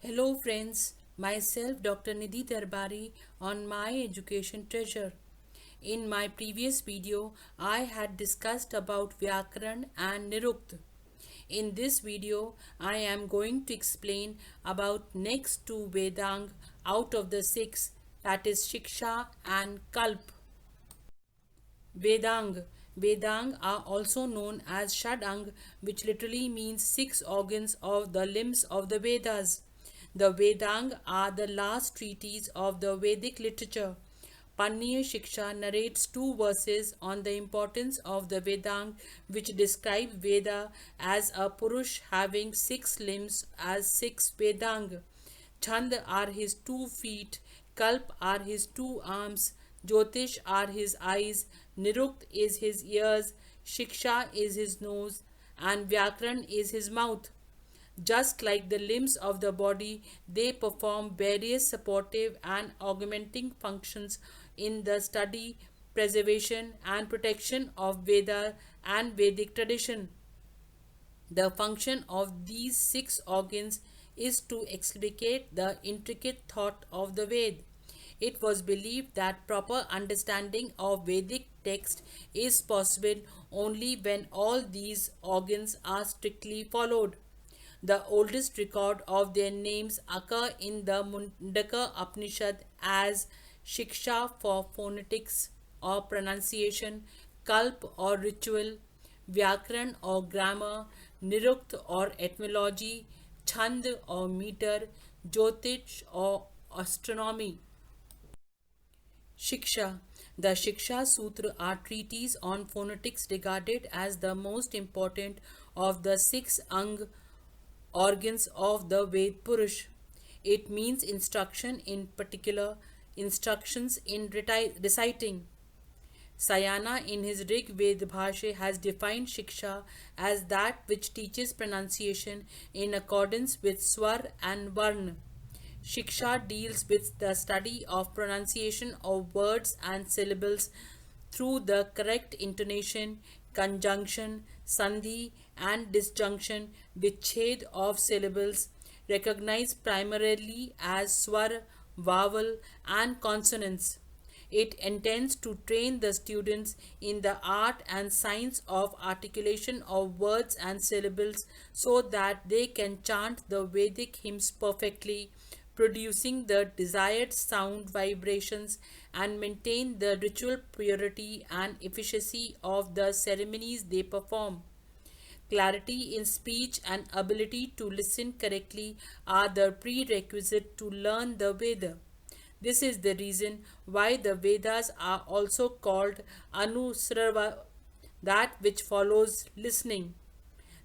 Hello friends, myself Dr. Nidhi Darbari on My Education Treasure. In my previous video, I had discussed about Vyakaran and Nirukt. In this video, I am going to explain about next two Vedang out of the six, that is Shiksha and Kalp. Vedang. Vedang are also known as Shadang, which literally means six organs of the limbs of the Vedas. The Vedang are the last treatise of the Vedic literature. Paniya Shiksha narrates two verses on the importance of the Vedang, which describe Veda as a Purush having six limbs as six Vedang. Chand are his 2 feet, Kalp are his 2 arms, Jyotish are his eyes, Nirukt is his ears, Shiksha is his nose, and Vyakran is his mouth. Just like the limbs of the body, they perform various supportive and augmenting functions in the study, preservation, and protection of Veda and Vedic tradition. The function of these six organs is to explicate the intricate thought of the Ved. It was believed that proper understanding of Vedic text is possible only when all these organs are strictly followed. The oldest record of their names occur in the Mundaka Upanishad as Shiksha for phonetics or pronunciation, Kalp or ritual, Vyakran or grammar, Nirukt or etymology, Chand or meter, Jyotish or astronomy. Shiksha. The Shiksha Sutra are treatises on phonetics regarded as the most important of the six organs of the Ved Purush. It means instruction in particular, instructions in reciting. Sayana in his Rig Ved Bhashe has defined Shiksha as that which teaches pronunciation in accordance with Swar and Varn. Shiksha deals with the study of pronunciation of words and syllables through the correct intonation, conjunction, sandhi, and disjunction, vichhed of syllables, recognized primarily as swar, vowel, and consonants. It intends to train the students in the art and science of articulation of words and syllables so that they can chant the Vedic hymns perfectly, producing the desired sound vibrations and maintain the ritual purity and efficacy of the ceremonies they perform. Clarity in speech and ability to listen correctly are the prerequisite to learn the Veda. This is the reason why the Vedas are also called Anusrava, that which follows listening.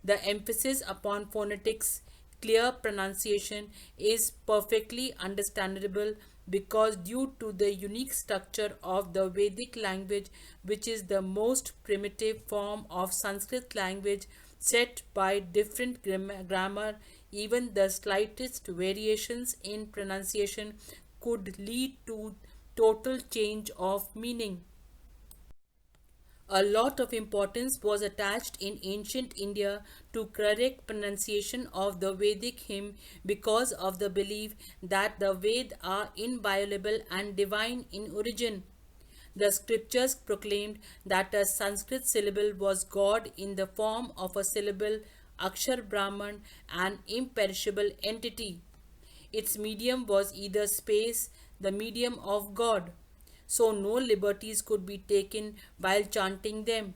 The emphasis upon phonetics, clear pronunciation, is perfectly understandable because due to the unique structure of the Vedic language, which is the most primitive form of Sanskrit language set by different grammar, even the slightest variations in pronunciation could lead to total change of meaning. A lot of importance was attached in ancient India to correct pronunciation of the Vedic hymn because of the belief that the Ved are inviolable and divine in origin. The scriptures proclaimed that a Sanskrit syllable was God in the form of a syllable, Akshar Brahman, an imperishable entity. Its medium was either space, the medium of God, so no liberties could be taken while chanting them.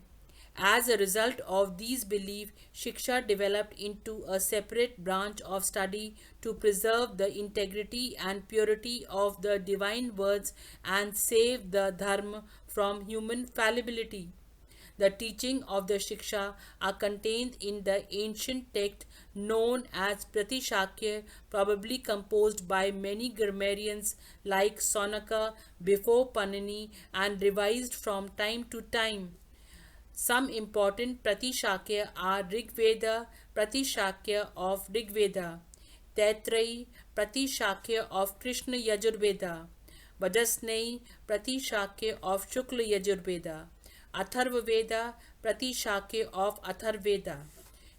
As a result of these beliefs, Shiksha developed into a separate branch of study to preserve the integrity and purity of the divine words and save the Dharma from human fallibility. The teaching of the Shiksha are contained in the ancient text known as Pratishakya, probably composed by many grammarians like Sonaka before Panini and revised from time to time. Some important Pratishakya are Rigveda, Pratishakya of Rigveda, Taittiriya, Pratishakya of Krishna Yajurveda, Vajasneyi, Pratishakya of Shukla Yajurveda, Atharvaveda, Pratishakya of Atharveda,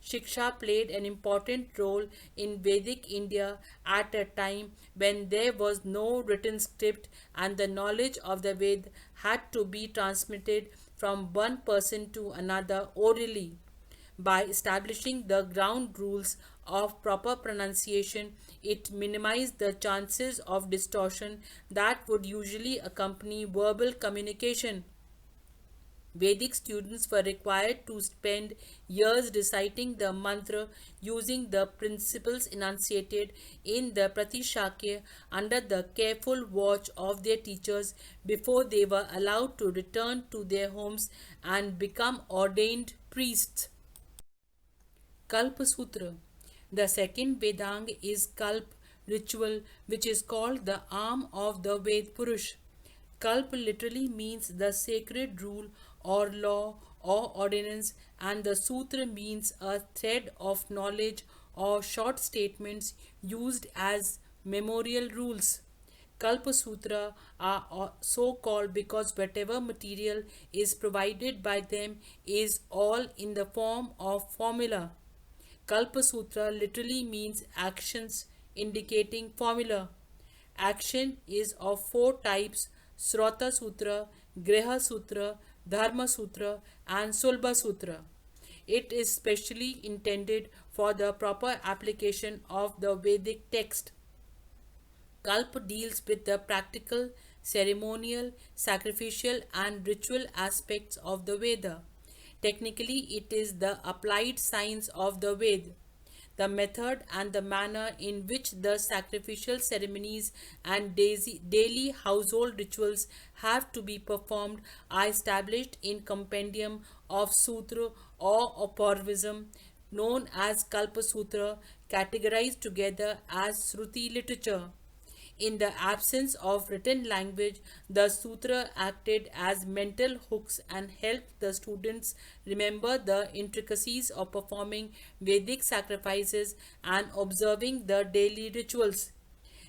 Shiksha played an important role in Vedic India at a time when there was no written script and the knowledge of the Ved had to be transmitted from one person to another orally. By establishing the ground rules of proper pronunciation, it minimized the chances of distortion that would usually accompany verbal communication. Vedic students were required to spend years reciting the mantra using the principles enunciated in the Pratishakya under the careful watch of their teachers before they were allowed to return to their homes and become ordained priests. Kalpa Sutra. The second Vedanga is Kalp ritual, which is called the arm of the Ved Purush. Kalp literally means the sacred rule or law or ordinance, and the sutra means a thread of knowledge or short statements used as memorial rules. Kalpa Sutra are so called because whatever material is provided by them is all in the form of formula. Kalpa Sutra literally means actions indicating formula. Action is of four types: Srota Sutra, Griha Sutra, Dharma Sutra, and Sulba Sutra. It is specially intended for the proper application of the Vedic text. Kalpa deals with the practical, ceremonial, sacrificial, and ritual aspects of the Veda. Technically, it is the applied science of the Ved. The method and the manner in which the sacrificial ceremonies and daily household rituals have to be performed are established in compendium of sutra or aphorism known as Kalpa Sutra, categorized together as Shruti literature. In the absence of written language, the sutra acted as mental hooks and helped the students remember the intricacies of performing Vedic sacrifices and observing the daily rituals.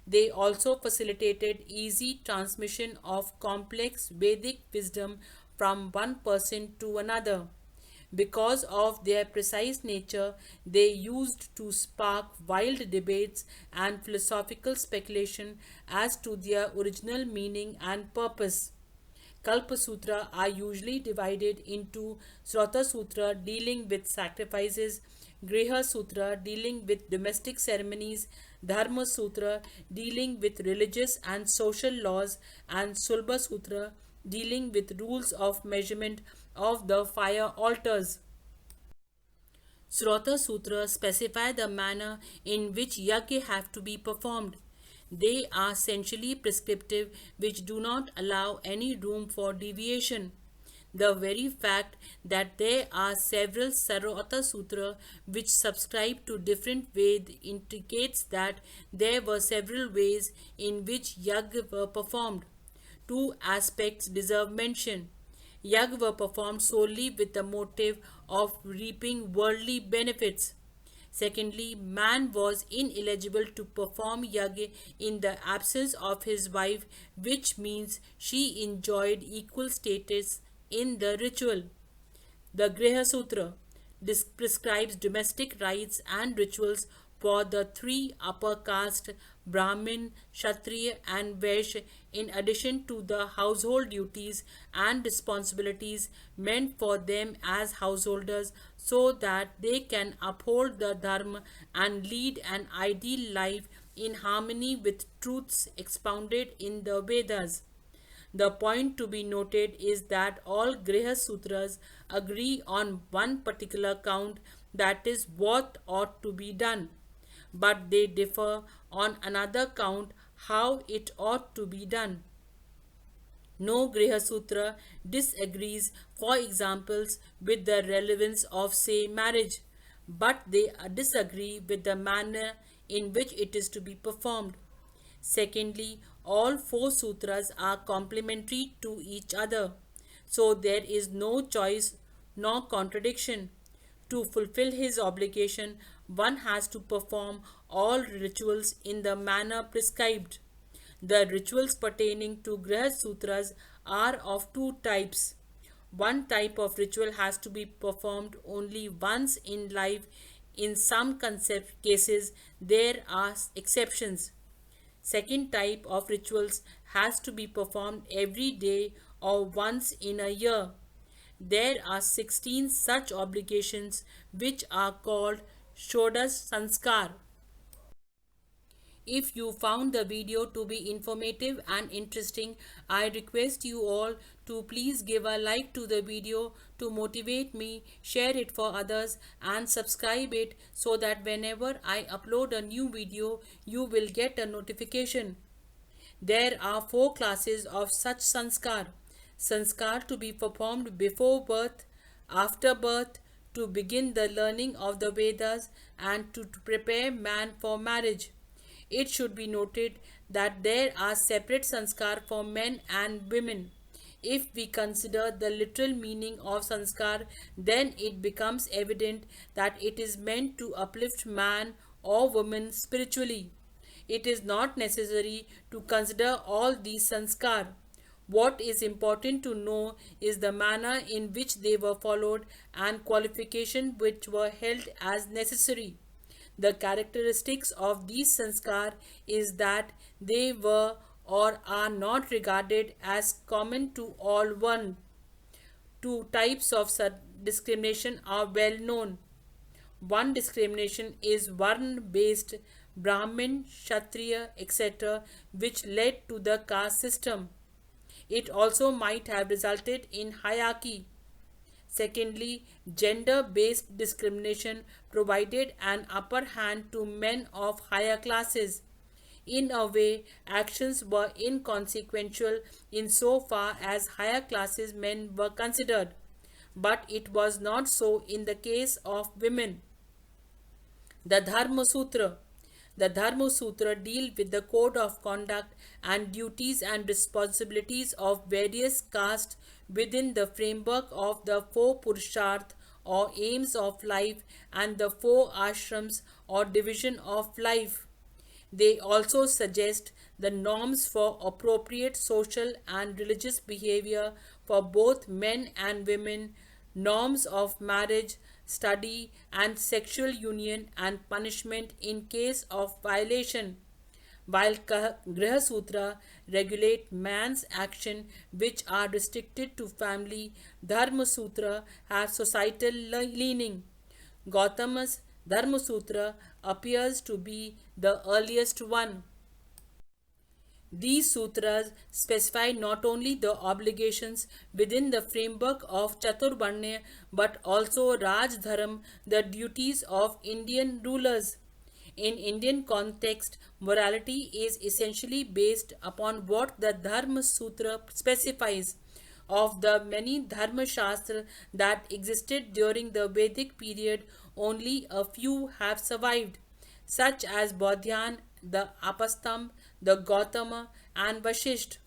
They also facilitated easy transmission of complex Vedic wisdom from one person to another. Because of their precise nature, they used to spark wild debates and philosophical speculation as to their original meaning and purpose. Kalpa Sutra are usually divided into Srota Sutra dealing with sacrifices, Griha Sutra dealing with domestic ceremonies, Dharma Sutra dealing with religious and social laws, and Sulba Sutra dealing with rules of measurement of the fire altars. Srota Sutra specify the manner in which yajna have to be performed. They are essentially prescriptive, which do not allow any room for deviation. The very fact that there are several Sarvata Sutra which subscribe to different Ved indicates that there were several ways in which yajna were performed. Two aspects deserve mention. Yajna were performed solely with the motive of reaping worldly benefits. Secondly, man was ineligible to perform yajna in the absence of his wife, which means she enjoyed equal status in the ritual. The Griha Sutra prescribes domestic rites and rituals for the three upper castes Brahmin, Kshatriya, and Vaishya, in addition to the household duties and responsibilities meant for them as householders, so that they can uphold the Dharma and lead an ideal life in harmony with truths expounded in the Vedas. The point to be noted is that all Griha Sutras agree on one particular count, that is, what ought to be done, but they differ on another count, how it ought to be done. No Griha Sutra disagrees, for examples, with the relevance of, say, marriage, but they disagree with the manner in which it is to be performed. Secondly, all four sutras are complementary to each other, so there is no choice nor contradiction. To fulfill his obligation, one has to perform all rituals in the manner prescribed. The rituals pertaining to Griha Sutras are of two types. One type of ritual has to be performed only once in life. In some concept cases, there are exceptions. Second type of rituals has to be performed every day or once in a year. There are 16 such obligations which are called Shodas Sanskar. If you found the video to be informative and interesting, I request you all to please give a like to the video to motivate me, share it for others and subscribe it so that whenever I upload a new video, you will get a notification. There are four classes of such sanskar. Sanskar to be performed before birth, after birth, to begin the learning of the Vedas, and to prepare man for marriage. It should be noted that there are separate sanskar for men and women. If we consider the literal meaning of sanskar, then it becomes evident that it is meant to uplift man or woman spiritually. It is not necessary to consider all these sanskar. What is important to know is the manner in which they were followed and qualifications which were held as necessary. The characteristics of these sanskar is that they were or are not regarded as common to all. One, two types of discrimination are well known. One discrimination is Varna based Brahmin, Kshatriya, etc., which led to the caste system. It also might have resulted in hierarchy. Secondly, gender based discrimination provided an upper hand to men of higher classes. In a way, actions were inconsequential insofar as higher classes men were considered, but it was not so in the case of women. The Dharma Sutra. The Dharma Sutra deal with the code of conduct and duties and responsibilities of various castes within the framework of the four Purusharth or aims of life and the four ashrams or division of life. They also suggest the norms for appropriate social and religious behavior for both men and women, norms of marriage, study, and sexual union, and punishment in case of violation. While Griha Sutra regulate man's action which are restricted to family, Dharma Sutra has societal leaning. Gautama's Dharma Sutra appears to be the earliest one. These sutras specify not only the obligations within the framework of Chaturvarnya but also Raj Dharma, the duties of Indian rulers. In Indian context, morality is essentially based upon what the Dharma Sutra specifies. Of the many Dharma Shastra that existed during the Vedic period, only a few have survived, such as Bodhyan, the Apastam, the Gautama, and Vashisht.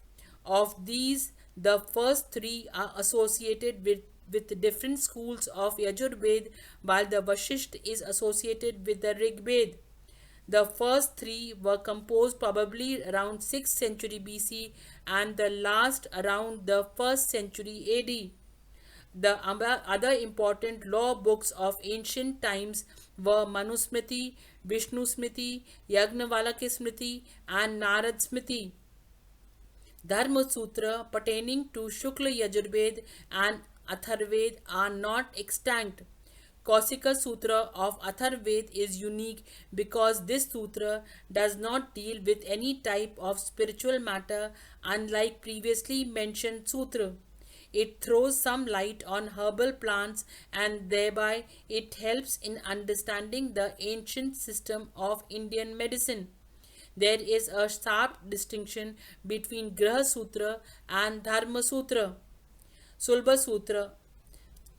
Of these, the first three are associated with different schools of Yajurved, while the Vashisht is associated with the Rigved. The first three were composed probably around 6th century BC and the last around the 1st century AD. The other important law books of ancient times were Manusmriti, Vishnu Smriti, Yagnavalakya Smriti, and Narad Smriti. Dharma Sutra pertaining to Shukla Yajurved and Atharved are not extant. Kausika Sutra of Atharved is unique because this sutra does not deal with any type of spiritual matter unlike previously mentioned sutra. It throws some light on herbal plants and thereby it helps in understanding the ancient system of Indian medicine. There is a sharp distinction between Griha Sutra and Dharma Sutra. Sulba Sutra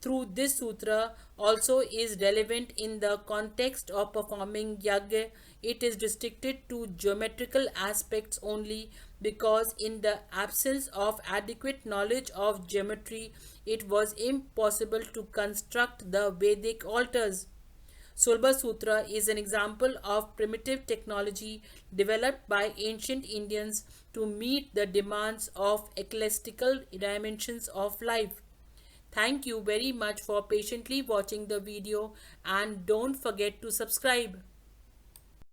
through this sutra also is relevant in the context of performing yagya. It is restricted to geometrical aspects only because in the absence of adequate knowledge of geometry it was impossible to construct the Vedic altars. Sulba Sutra is an example of primitive technology developed by ancient Indians to meet the demands of ecclesiastical dimensions of life. Thank you very much for patiently watching the video and don't forget to subscribe.